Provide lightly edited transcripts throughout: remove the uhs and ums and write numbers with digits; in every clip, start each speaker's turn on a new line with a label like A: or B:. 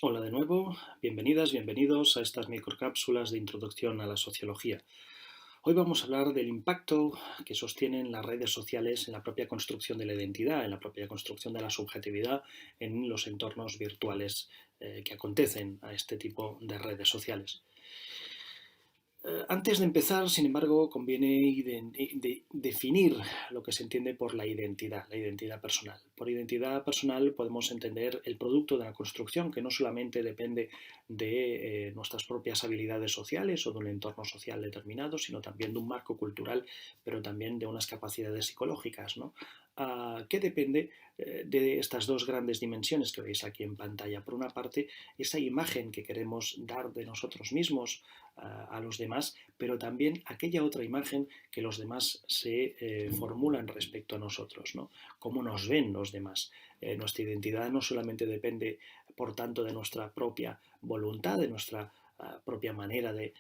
A: Hola de nuevo, bienvenidas, bienvenidos a estas microcápsulas de introducción a la sociología. Hoy vamos a hablar del impacto que sostienen las redes sociales en la propia construcción de la identidad, en la propia construcción de la subjetividad en los entornos virtuales que acontecen a este tipo de redes sociales. Antes de empezar, sin embargo, conviene definir lo que se entiende por la identidad personal. Por identidad personal podemos entender el producto de la construcción, que no solamente depende de nuestras propias habilidades sociales o de un entorno social determinado, sino también de un marco cultural, pero también de unas capacidades psicológicas, ¿no? Que depende de estas dos grandes dimensiones que veis aquí en pantalla. Por una parte, esa imagen que queremos dar de nosotros mismos a los demás, pero también aquella otra imagen que los demás se formulan respecto a nosotros, ¿no? Cómo nos ven los demás. Nuestra identidad no solamente depende, por tanto, de nuestra propia voluntad, de nuestra propia manera de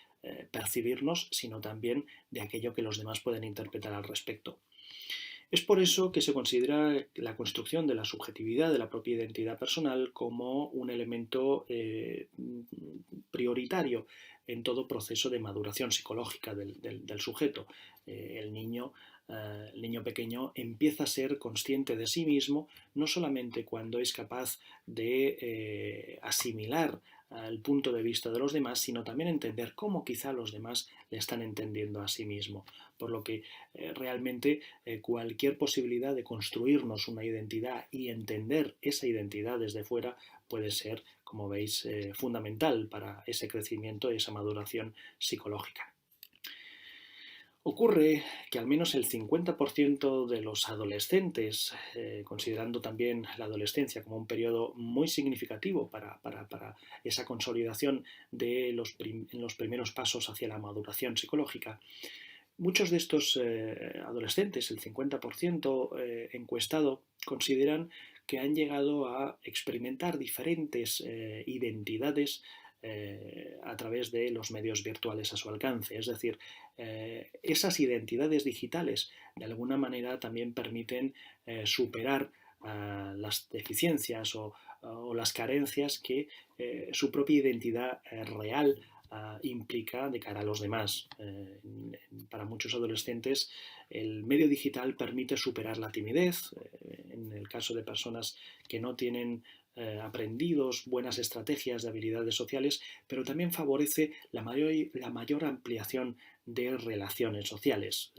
A: percibirnos, sino también de aquello que los demás pueden interpretar al respecto. Es por eso que se considera la construcción de la subjetividad de la propia identidad personal como un elemento prioritario en todo proceso de maduración psicológica del sujeto. El niño pequeño empieza a ser consciente de sí mismo no solamente cuando es capaz de asimilar el punto de vista de los demás, sino también entender cómo quizá los demás le están entendiendo a sí mismo. Por lo que realmente cualquier posibilidad de construirnos una identidad y entender esa identidad desde fuera puede ser, como veis, fundamental para ese crecimiento y esa maduración psicológica. Ocurre que al menos el 50% de los adolescentes, considerando también la adolescencia como un periodo muy significativo para esa consolidación de los primeros pasos hacia la maduración psicológica, muchos de estos adolescentes, el 50% encuestado, consideran que han llegado a experimentar diferentes identidades a través de los medios virtuales a su alcance. Es decir, esas identidades digitales de alguna manera también permiten superar las deficiencias o las carencias que su propia identidad real implica de cara a los demás. Para muchos adolescentes el medio digital permite superar la timidez. En el caso de personas que no tienen aprendidos buenas estrategias de habilidades sociales, pero también favorece la mayor ampliación de relaciones sociales,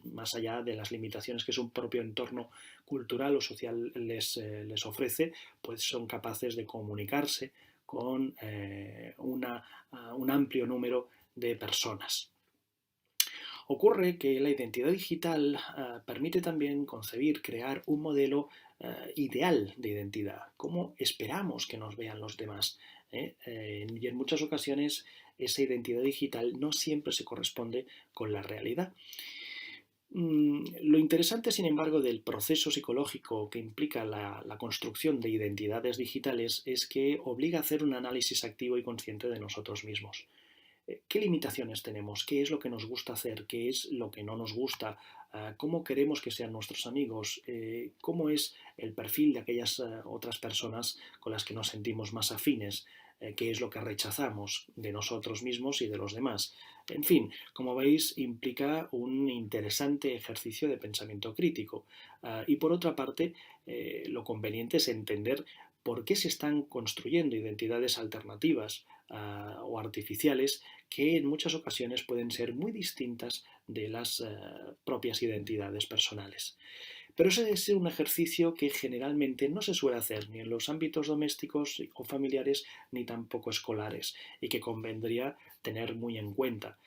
A: más allá de las limitaciones que su propio entorno cultural o social les ofrece, pues son capaces de comunicarse con un amplio número de personas. Ocurre que la identidad digital permite también concebir, crear un modelo ideal de identidad, cómo esperamos que nos vean los demás. Y en muchas ocasiones esa identidad digital no siempre se corresponde con la realidad. Lo interesante, sin embargo, del proceso psicológico que implica la construcción de identidades digitales es que obliga a hacer un análisis activo y consciente de nosotros mismos. ¿Qué limitaciones tenemos? ¿Qué es lo que nos gusta hacer? ¿Qué es lo que no nos gusta? ¿Cómo queremos que sean nuestros amigos? ¿Cómo es el perfil de aquellas otras personas con las que nos sentimos más afines? ¿Qué es lo que rechazamos de nosotros mismos y de los demás? En fin, como veis, implica un interesante ejercicio de pensamiento crítico. Y por otra parte, lo conveniente es entender por qué se están construyendo identidades alternativas o artificiales que en muchas ocasiones pueden ser muy distintas de las propias identidades personales. Pero ese es un ejercicio que generalmente no se suele hacer ni en los ámbitos domésticos o familiares ni tampoco escolares y que convendría tener muy en cuenta.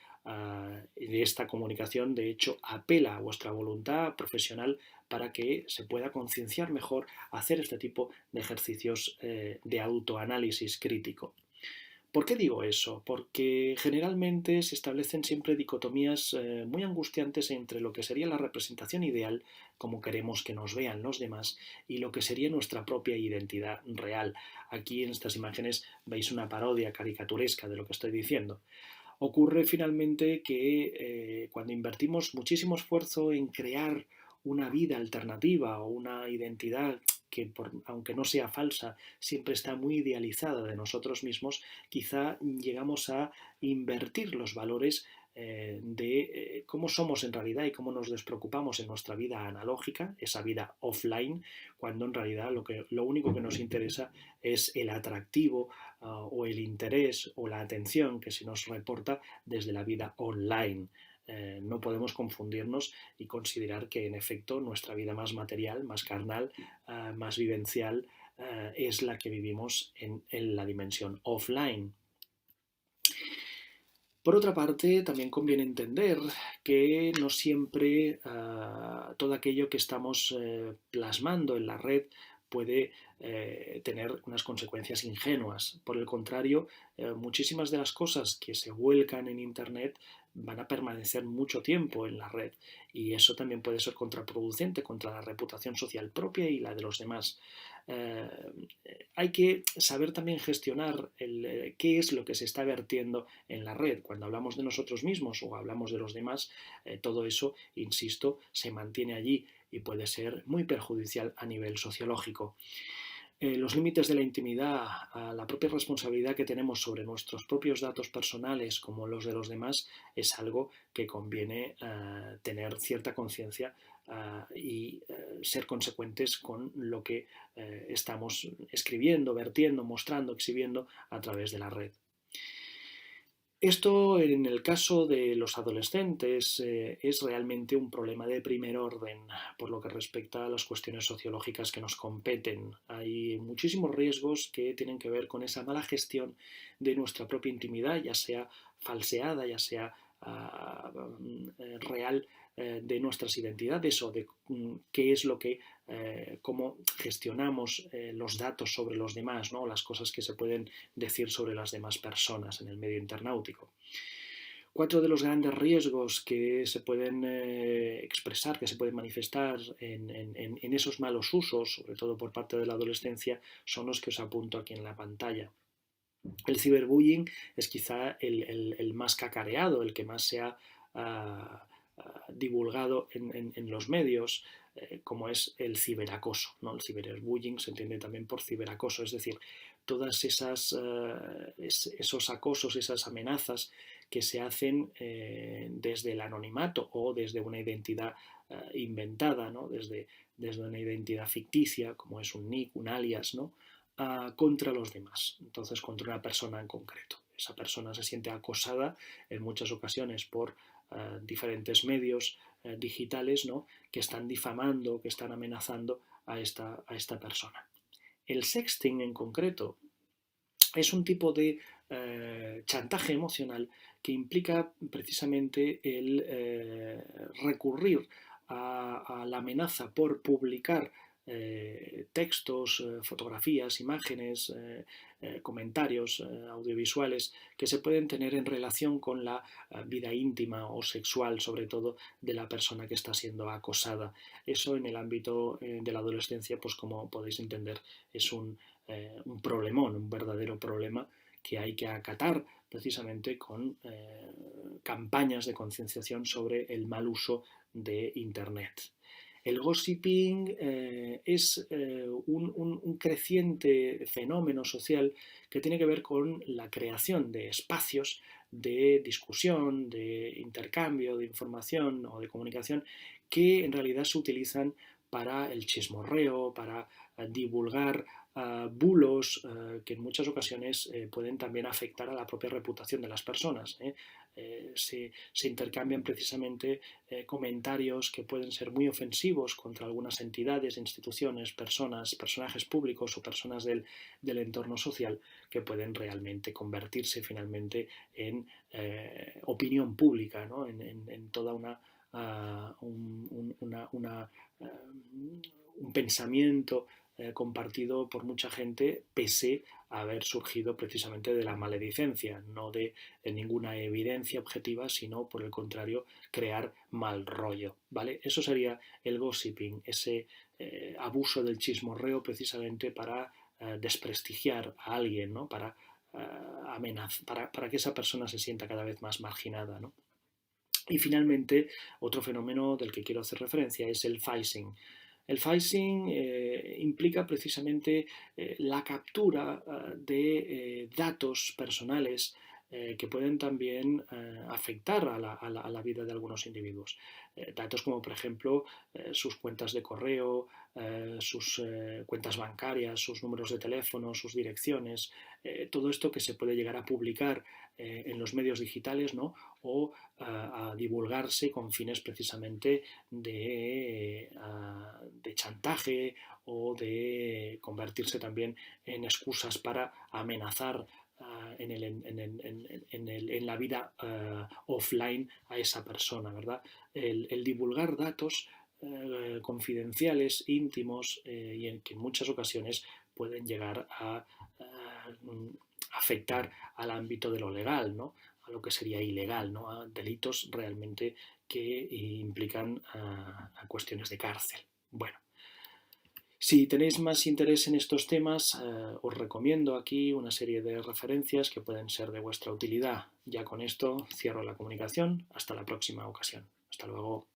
A: Esta comunicación, de hecho, apela a vuestra voluntad profesional para que se pueda concienciar mejor hacer este tipo de ejercicios de autoanálisis crítico. ¿Por qué digo eso? Porque generalmente se establecen siempre dicotomías muy angustiantes entre lo que sería la representación ideal, como queremos que nos vean los demás, y lo que sería nuestra propia identidad real. Aquí en estas imágenes veis una parodia caricaturesca de lo que estoy diciendo. Ocurre finalmente que cuando invertimos muchísimo esfuerzo en crear una vida alternativa o una identidad que aunque no sea falsa, siempre está muy idealizada de nosotros mismos, quizá llegamos a invertir los valores de cómo somos en realidad y cómo nos despreocupamos en nuestra vida analógica, esa vida offline, cuando en realidad lo único que nos interesa es el atractivo o el interés o la atención que se nos reporta desde la vida online. No podemos confundirnos y considerar que en efecto nuestra vida más material, más carnal, más vivencial es la que vivimos en la dimensión offline. Por otra parte, también conviene entender que no siempre todo aquello que estamos plasmando en la red puede tener unas consecuencias ingenuas. Por el contrario, muchísimas de las cosas que se vuelcan en Internet van a permanecer mucho tiempo en la red y eso también puede ser contraproducente contra la reputación social propia y la de los demás. Eh, Hay que saber también gestionar qué es lo que se está vertiendo en la red. Cuando hablamos de nosotros mismos o hablamos de los demás, todo eso, insisto, se mantiene allí y puede ser muy perjudicial a nivel sociológico. Los límites de la intimidad, la propia responsabilidad que tenemos sobre nuestros propios datos personales como los de los demás, es algo que conviene tener cierta conciencia y ser consecuentes con lo que estamos escribiendo, vertiendo, mostrando, exhibiendo a través de la red. Esto, en el caso de los adolescentes, es realmente un problema de primer orden por lo que respecta a las cuestiones sociológicas que nos competen. Hay muchísimos riesgos que tienen que ver con esa mala gestión de nuestra propia intimidad, ya sea falseada, ya sea real, de nuestras identidades o de qué es lo que, cómo gestionamos los datos sobre los demás, ¿no? Las cosas que se pueden decir sobre las demás personas en el medio internautico. 4 de los grandes riesgos que se pueden expresar, que se pueden manifestar en esos malos usos, sobre todo por parte de la adolescencia, son los que os apunto aquí en la pantalla. El ciberbullying es quizá el más cacareado, el que más se ha divulgado en los medios, como es el ciberacoso, ¿no? El ciberbullying se entiende también por ciberacoso, es decir, todas esos acosos, esas amenazas que se hacen desde el anonimato o desde una identidad inventada, ¿no? Desde una identidad ficticia, como es un nick, un alias, ¿no? Contra los demás, entonces contra una persona en concreto. Esa persona se siente acosada en muchas ocasiones por diferentes medios digitales, ¿no? Que están difamando, que están amenazando a esta persona. El sexting en concreto es un tipo de chantaje emocional que implica precisamente el recurrir a la amenaza por publicar textos, fotografías, imágenes, comentarios audiovisuales que se pueden tener en relación con la vida íntima o sexual, sobre todo, de la persona que está siendo acosada. Eso en el ámbito de la adolescencia, pues como podéis entender, es un problemón, un verdadero problema que hay que acatar precisamente con campañas de concienciación sobre el mal uso de Internet. El gossiping es un creciente fenómeno social que tiene que ver con la creación de espacios de discusión, de intercambio, de información o de comunicación que en realidad se utilizan para el chismorreo, para divulgar bulos que en muchas ocasiones pueden también afectar a la propia reputación de las personas. Se intercambian precisamente comentarios que pueden ser muy ofensivos contra algunas entidades, instituciones, personas, personajes públicos o personas del entorno social que pueden realmente convertirse finalmente en opinión pública, ¿no? en toda un pensamiento compartido por mucha gente, pese a haber surgido precisamente de la maledicencia, no de ninguna evidencia objetiva, sino por el contrario, crear mal rollo, ¿vale? Eso sería el gossiping, ese abuso del chismorreo precisamente para desprestigiar a alguien, ¿no? Para para que esa persona se sienta cada vez más marginada, ¿no? Y finalmente, otro fenómeno del que quiero hacer referencia es el phishing. El phishing implica precisamente la captura de datos personales que pueden también afectar a la vida de algunos individuos. Datos como, por ejemplo, sus cuentas de correo, sus cuentas bancarias, sus números de teléfono, sus direcciones, todo esto que se puede llegar a publicar en los medios digitales, ¿no? O a divulgarse con fines precisamente de chantaje o de convertirse también en excusas para amenazar en la vida offline a esa persona, ¿verdad? El divulgar datos confidenciales, íntimos y que en muchas ocasiones pueden llegar a afectar al ámbito de lo legal, ¿no? A lo que sería ilegal, ¿no? A delitos realmente que implican a cuestiones de cárcel. Bueno, si tenéis más interés en estos temas, os recomiendo aquí una serie de referencias que pueden ser de vuestra utilidad. Ya con esto cierro la comunicación. Hasta la próxima ocasión. Hasta luego.